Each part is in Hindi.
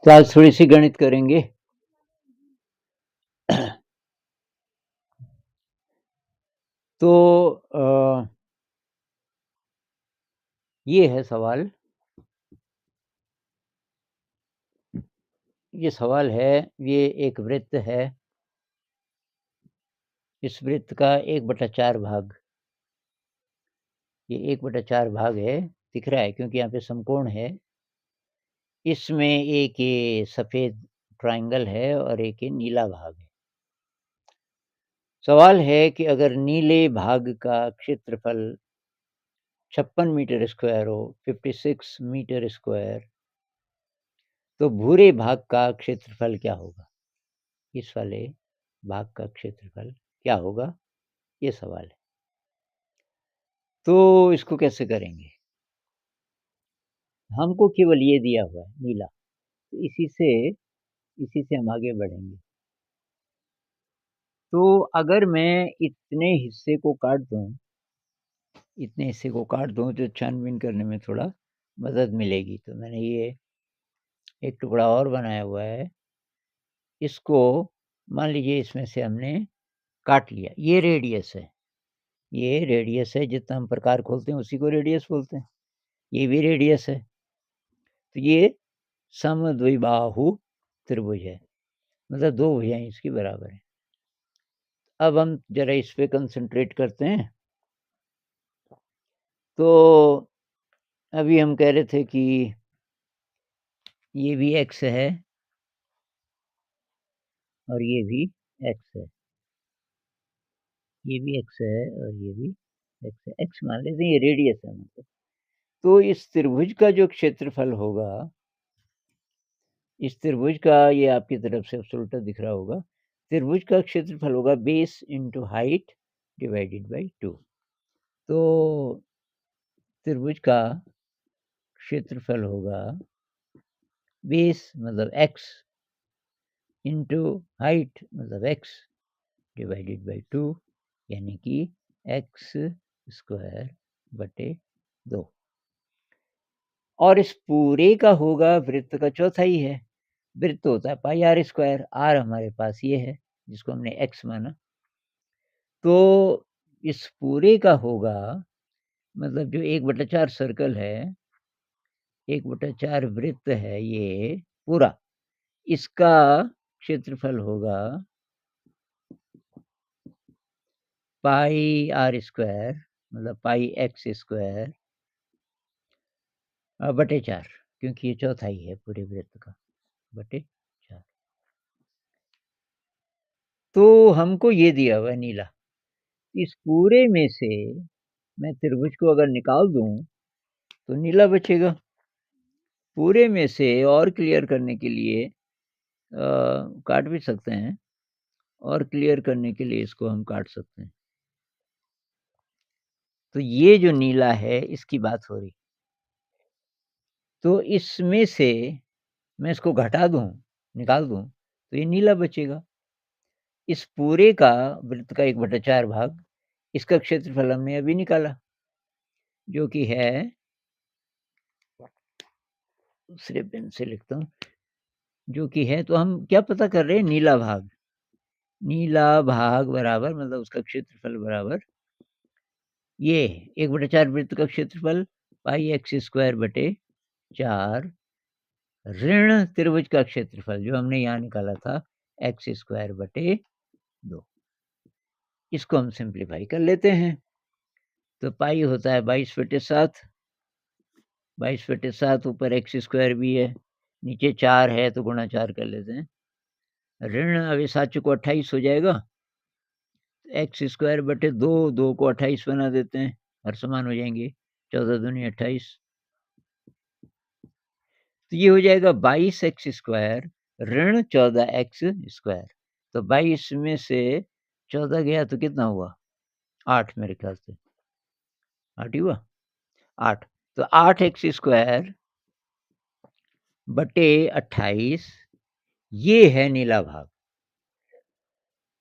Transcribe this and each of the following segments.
तो आज थोड़ी सी गणित करेंगे। तो ये है सवाल। ये सवाल है, ये एक वृत्त है। इस वृत्त का 1/4 भाग, ये 1/4 भाग है, दिख रहा है क्योंकि यहाँ पे समकोण है। इसमें एक ये सफ़ेद ट्रायंगल है और एक ये नीला भाग है। सवाल है कि अगर नीले भाग का क्षेत्रफल 56 मीटर स्क्वायर हो, 56 मीटर स्क्वायर, तो भूरे भाग का क्षेत्रफल क्या होगा? इस वाले भाग का क्षेत्रफल क्या होगा? ये सवाल है। तो इसको कैसे करेंगे? हमको केवल ये दिया हुआ है नीला, तो इसी से हम आगे बढ़ेंगे। तो अगर मैं इतने हिस्से को काट दूँ, इतने हिस्से को काट दूँ तो छानबीन करने में थोड़ा मदद मिलेगी। तो मैंने ये एक टुकड़ा और बनाया हुआ है। इसको मान लीजिए इसमें से हमने काट लिया। ये रेडियस है, ये रेडियस है, जितना हम प्रकार खोलते हैं उसी को रेडियस बोलते हैं। ये भी रेडियस है। तो ये समद्विबाहु त्रिभुज है, मतलब 2 भुजाएँ इसकी बराबर हैं। अब हम ज़रा इस पे कंसंट्रेट करते हैं। तो अभी हम कह रहे थे कि ये भी x है और ये भी x है। ये भी x है और ये भी x है। x मान लेते हैं, ये रेडियस है मतलब। तो इस त्रिभुज का जो क्षेत्रफल होगा, इस त्रिभुज का, ये आपकी तरफ से उल्टा दिख रहा होगा, त्रिभुज का क्षेत्रफल होगा base into height divided by 2। तो त्रिभुज का क्षेत्रफल होगा बेस मतलब x इंटू हाइट मतलब x डिवाइडेड बाई 2, यानी कि x स्क्वायर बटे 2। और इस पूरे का होगा, वृत्त का चौथाई है। वृत्त होता है पाई आर स्क्वायर, आर हमारे पास ये है जिसको हमने x माना। तो इस पूरे का होगा, मतलब जो 1/4 सर्कल है, 1/4 वृत्त है ये पूरा, इसका क्षेत्रफल होगा पाई आर स्क्वायर मतलब पाई x स्क्वायर बटे 4, क्योंकि ये चौथाई है पूरे वृत्त का, बटे 4। तो हमको ये दिया हुआ है नीला। इस पूरे में से मैं त्रिभुज को अगर निकाल दूँ तो नीला बचेगा। पूरे में से और क्लियर करने के लिए काट भी सकते हैं, और क्लियर करने के लिए इसको हम काट सकते हैं। तो ये जो नीला है इसकी बात हो रही। तो इसमें से मैं इसको घटा दूँ, निकाल दूँ, तो ये नीला बचेगा। इस पूरे का, वृत्त का 1/4 भाग, इसका क्षेत्रफल हमने अभी निकाला, जो कि है, दूसरे पेन से लिखता हूँ, जो कि है, तो हम क्या पता कर रहे हैं? नीला भाग। नीला भाग बराबर मतलब उसका क्षेत्रफल बराबर ये 1/4 वृत्त का क्षेत्रफल पाई x स्क्वायर बटे 4 ऋण त्रिभुज का क्षेत्रफल जो हमने यहाँ निकाला था x स्क्वायर बटे 2। इसको हम सिंप्लीफाई कर लेते हैं। तो पाई होता है 22/7, 22/7 ऊपर x स्क्वायर भी है, नीचे 4 है तो गुणा 4 कर लेते हैं। ऋण अब इस 7 को 28 हो जाएगा, x स्क्वायर बटे 2, 2 को 28 बना देते हैं, हर समान हो जाएंगे, 14 दूनी 28। तो ये हो जाएगा 22x स्क्वायर ऋण 14x स्क्वायर। तो 22 में से 14 गया तो कितना हुआ? 8 मेरे ख्याल से, 8 ही हुआ, 8। तो 8x स्क्वायर बटे 28, ये है नीला भाग,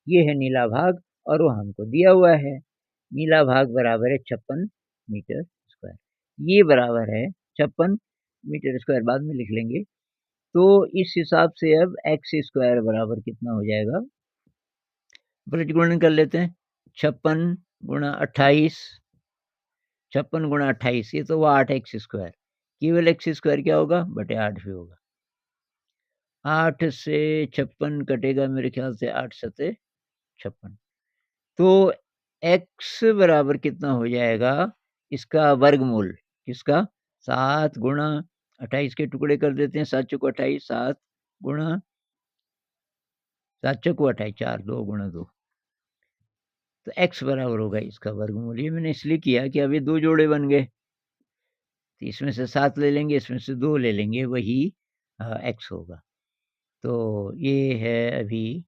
ये है नीला भाग, और वो हमको दिया हुआ है। नीला भाग बराबर है 56 मीटर स्क्वायर। ये बराबर है 56 मीटर स्क्वायर, बाद में लिख लेंगे। तो इस हिसाब से अब एक्स स्क्वायर बराबर कितना हो जाएगा, प्रतिगुणन कर लेते हैं। 56 गुणा 28, 56 गुणा 28 ये तो वो 8 एक्स स्क्वायर, केवल एक्स स्क्वायर क्या होगा बटे 8 भी होगा। 8 से 56 कटेगा मेरे ख्याल से, 8 सते 56, तो एक्स बराबर कितना हो जाएगा, इसका वर्गमूल, किसका, 7 गुणा 28 के टुकड़े कर देते हैं, 7 चौको 28, 7 गुणा 7 चौको 28, 4 2 गुणा 2, तो एक्स बराबर होगा इसका वर्गमूल। ये मैंने इसलिए किया कि अभी 2 जोड़े बन गए, तो इसमें से 7 ले लेंगे, इसमें से 2 ले लेंगे, वही एक्स होगा। तो ये है अभी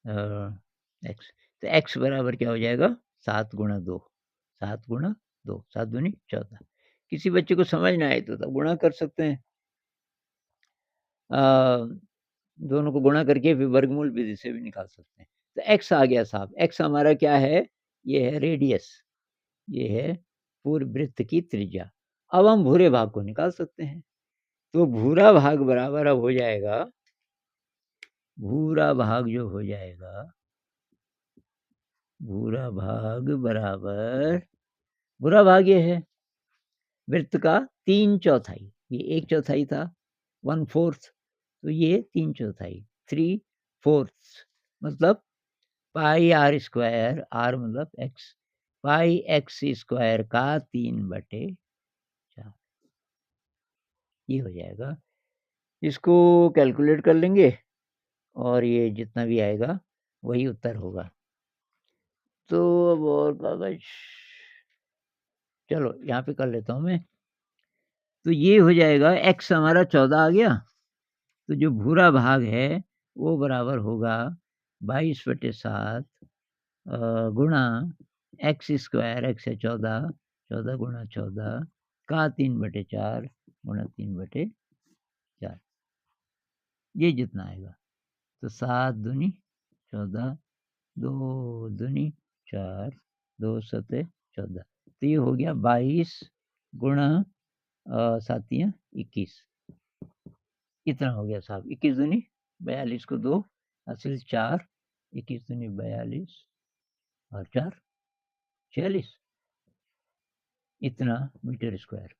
एक्स, तो एक्स बराबर क्या हो जाएगा, 7 गुणा 2, 7 गुणा 2, 7 दूनी 14। किसी बच्चे को समझ ना आए तो तब गुणा कर सकते हैं, दोनों को गुणा करके फिर वर्गमूल विधि से भी निकाल सकते हैं। तो एक्स आ गया साहब, एक्स हमारा क्या है, ये है रेडियस, ये है पूरे वृत्त की त्रिज्या। अब हम भूरे भाग को निकाल सकते हैं, तो भूरा भाग बराबर अब हो जाएगा, भूरा भाग जो हो जाएगा, भूरा भाग बराबर, भूरा भाग ये है वृत्त का 3/4, ये 1/4 था, 1/4, तो ये 3/4, 3/4, मतलब पाई आर स्क्वायर, आर मतलब एक्स, पाई एक्स स्क्वायर का 3/4, ये हो जाएगा। इसको कैलकुलेट कर लेंगे और ये जितना भी आएगा वही उत्तर होगा। तो अब और कागज, चलो यहाँ पे कर लेता हूँ मैं। तो ये हो जाएगा, एक्स हमारा 14 आ गया, तो जो भूरा भाग है वो बराबर होगा 22/7 गुणा एक्स स्क्वायर, एक्स है 14, 14 गुणा 14 का 3/4 गुणा 3/4, ये जितना आएगा। तो 7 दूनी 14, 2 दूनी 4, 2 सते 14, तो ये हो गया 22 गुणा 7 21, इतना हो गया साहब। 21 दूनी 42 को 2 हासिल 4, 21 दूनी 42 और 4 46, इतना मीटर स्क्वायर।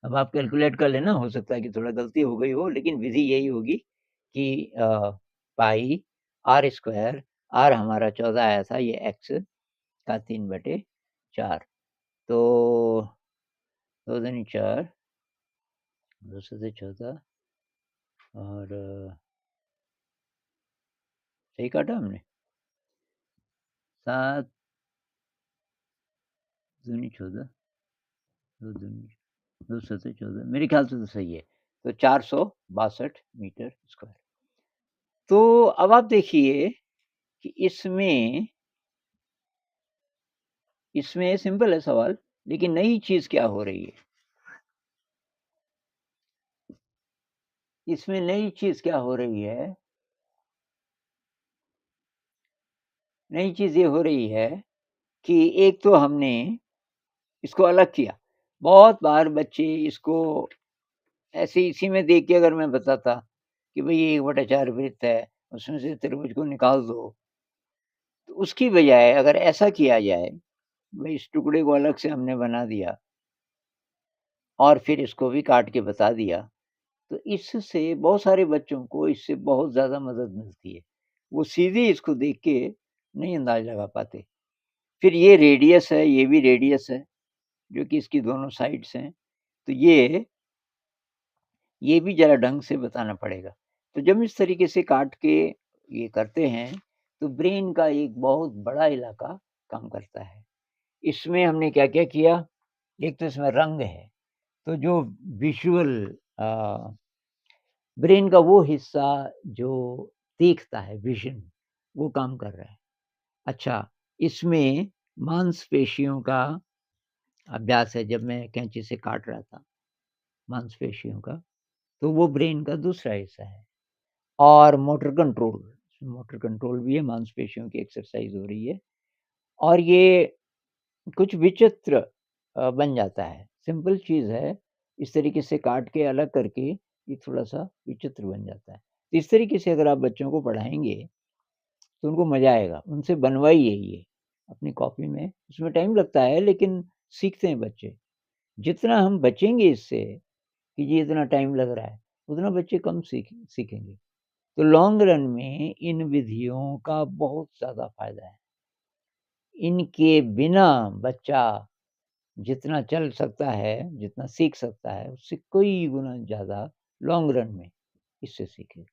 अब आप कैलकुलेट कर लेना, हो सकता है कि थोड़ा गलती हो गई हो, लेकिन विधि यही होगी कि पाई आर स्क्वायर, आर हमारा 14 आया था, ये एक्स का 3/4, तो 2 दूनी 4, 2 से 14 और सही काटा हमने, 7 दूनी 14, 2 दूनी 2 से 14, मेरे ख्याल से तो सही है, तो 462 मीटर स्क्वायर। तो अब आप देखिए कि इसमें सिंपल है सवाल, लेकिन नई चीज क्या हो रही है, इसमें नई चीज क्या हो रही है, नई चीज ये हो रही है कि एक तो हमने इसको अलग किया। बहुत बार बच्चे इसको ऐसे इसी में देख के अगर मैं बताता कि भई ये 1/4 वृत्त है, उसमें से त्रिभुज को निकाल दो, तो उसकी बजाय अगर ऐसा किया जाए, भई इस टुकड़े को अलग से हमने बना दिया और फिर इसको भी काट के बता दिया, तो इससे बहुत सारे बच्चों को इससे बहुत ज़्यादा मदद मिलती है। वो सीधे इसको देख के नहीं अंदाज़ लगा पाते। फिर ये रेडियस है, ये भी रेडियस है, जो कि इसकी दोनों साइड्स हैं, तो ये भी ज़रा ढंग से बताना पड़ेगा। तो जब इस तरीके से काट के ये करते हैं, तो ब्रेन का एक बहुत बड़ा इलाका काम करता है। इसमें हमने क्या-क्या किया, एक तो इसमें रंग है, तो जो विज़ुअल अ, ब्रेन का वो हिस्सा जो देखता है, विज़न, वो काम कर रहा है। अच्छा, इसमें मांसपेशियों का अभ्यास है, जब मैं कैंची से काट रहा था, मांसपेशियों का, तो वो ब्रेन का दूसरा हिस्सा है। और मोटर कंट्रोल भी है, मांसपेशियों की एक्सरसाइज़ हो रही है और ये कुछ विचित्र बन जाता है। सिंपल चीज़ है, इस तरीके से काट के अलग करके ये थोड़ा-सा विचित्र बन जाता है। तो इस तरीके से अगर आप बच्चों को पढ़ाएँगे, तो उनको मज़ा आएगा। उनसे बनवाइए ये अपनी कॉपी में, उसमें टाइम लगता है लेकिन सीखते हैं बच्चे। जितना हम बचेंगे इससे कि ये इतना टाइम लग रहा है, उतना बच्चे कम सीखेंगे। तो लॉन्ग रन में इन विधियों का बहुत ज़्यादा फ़ायदा है। इनके बिना बच्चा जितना चल सकता है, जितना सीख सकता है, उससे कई गुना ज़्यादा लॉन्ग रन में इससे सीखेगा।